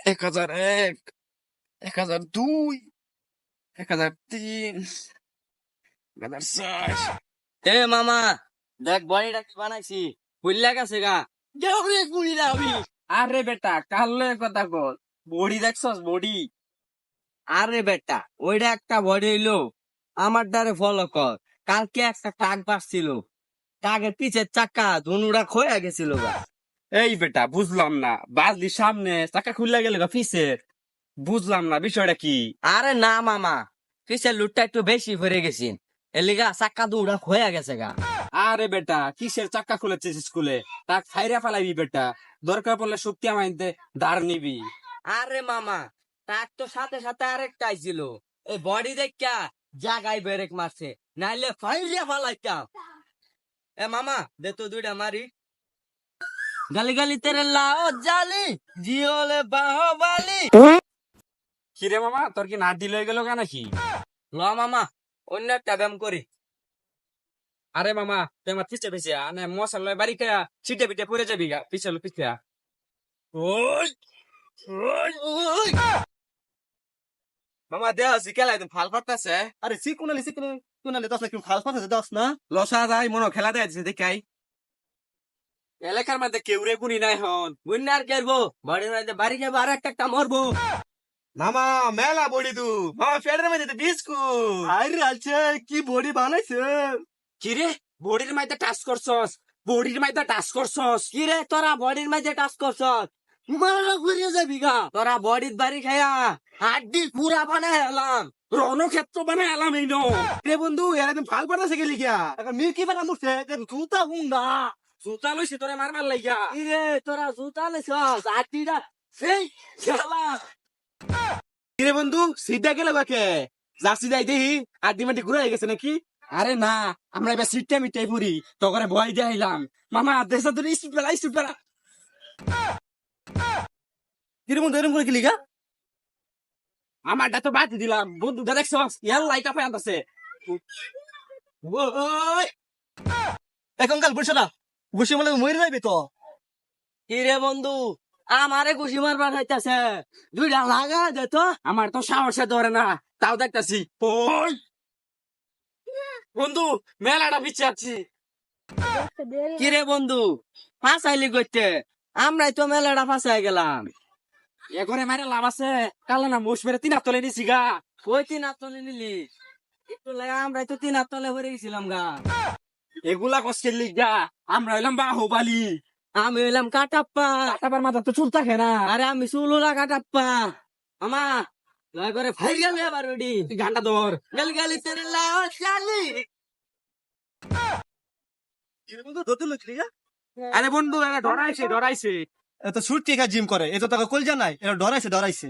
1001, 1002, 1003, 1006. এ মামা দেখ বডিটা কি বানাইছি বুঝলা গেছে গা যাবে গুলি যাবি। আরে বেটা কাল কথা কর, বডি দেখছস বডি? আরে বেটা ওইটা একটা বডি হইলো আমার দ্বারে ফলো কর। কালকে একটা টাক বাসছিল, টাকের পিছের চাকা ধনুটা খোয়া গেছিল গা। এই বেটা বুঝলাম না, বাজলি সামনে চাকা খুললা গেল গা পিছের, বুঝলাম না বিষয়টা কি? আরে না মামা, পিছের লুটটা একটু বেশি ভরে গেছি, এলিগা চাকা দুটা খোয়া গেছে গা। আরে বেটা কিসের চাক্কা খুলেছিস স্কুলে? তা খাইরা ফেলাবি বেটা, দরকার পড়লে শক্তি আমাইতে দাঁড় নিবি। আরে মামা টাক তো সাথে সাথে আরেকটা আইছিল, এই বডি দেখা জাগায় ব্রেক মারছে, নাইলে ফাইলিয়া ফালাইতাম। এ মামা দে তো দুইটা মারি। গালি গালি তেরে লাও জালি জিওলে বাহুবালি। কিরে মামা তোর কি নাট দিল হয়ে গেল কেন কি? ল মামা অন্য একটা ব্যায়াম করি। আরে মামা তুই আমার পিছে পিছে আনে মশাল বাড়ি খেয়া ছিটে পিটে পড়ে যাবি গা, পিছে পিছে ওই ওই ওই। মামা দেহ শিখেলা একদম ফাল পাতাছে। আরে সিকুনালি দশ লাখ ফাল ফাটাছে দশ না। লসা যায় মনে হয় খেলা দেখাচ্ছে দেখাই। এলাকার মধ্যে কেউ রে গুনি নাই হন। উইনার করবো বডির মধ্যে বাড়ি যাবো আর একটা মরবো। মামা মেলা বডি তু। মামা পেটের মধ্যে বিস্কুট। আরে আলছে কি বডি বানাইছে। কিরে বডির মধ্যে টাচ করছস, বডির মধ্যে টাচ করছস। কি রে তোরা বডির মাঝে টাচ করছ, মারা ঘুরিয়ে যাবি গা। তোরা বডির বাড়ি খাইয়া হাড্ডি পুরা বানায় এলাম। রণক্ষেত্র বানায় এলাম এই নো। রে বন্ধু এর একদম ফাল ফাটাছে গেলি গিয়া। এখন মির্কি বানা মুছে জুতা হুঙ্গা। জুতা লইছি তোরে মারবার লাগিয়া। কি রে তোরা জুতা লেছস হাড্ডিটা সেই খেলা। রে বন্ধু সিধা গেল বাকে জার্সি দাই দেহি আর ডিমান্ডি ঘুরে গেছে নাকি? আরে না আমরা এবার সিটটা মিটাই পুরি তো করে ভয় দিয়ে আইলাম। মামা দেশা ধরে স্পিড বেলা। কিরে বন্ধু এরকম করে গেলি গা? আমারটা তো বাদ দিলাম, বন্ধুটা দেখছস ইয়ার লাইট আপ আছে। ওই এখন কাল বসে না বসে বলে মরে যাবি তো। কি রে বন্ধু আমারে ঘুষি মারবার হইতাছে, দুইটা লাগা দে তো। আমার তো সাহসে ধরে না, তাও দেখতাছি। ওই বন্ধু মেলাটা পিছাচ্ছি। কি রে বন্ধু ফাঁসাইলি করতে, আমরাই তো মেলাটা ফাঁসাই গেলাম। এগরে মারে লাভ আছে, কালে না মোষ মেরে 3 হাত তলে নিছি গা। ওই 3 হাত তলে নিলি একটু লাগে, আমরাই তো 3 হাত তলে ভরে গেছিলাম গা। এগুলা কষ্টের লিগা আমরা হইলাম বাহুবালি। আমি হইলাম কাটাপ্পা। কাটাবার মাথা তো চুল থাকে না। আরে আমি চুলুলা কাটাপ্পা। আমা লয় করে ফাই গেল আবার ওডি তুই গানটা ধর। গালি গালি তেরে লাও চালি। কিরে বন্ধু ধরতে লইছিলি গা? আরে বন্ধু এরা ডরাইছে। এত ছুটি জিম করে এত টাকা কল জানাই এরা ডরাইছে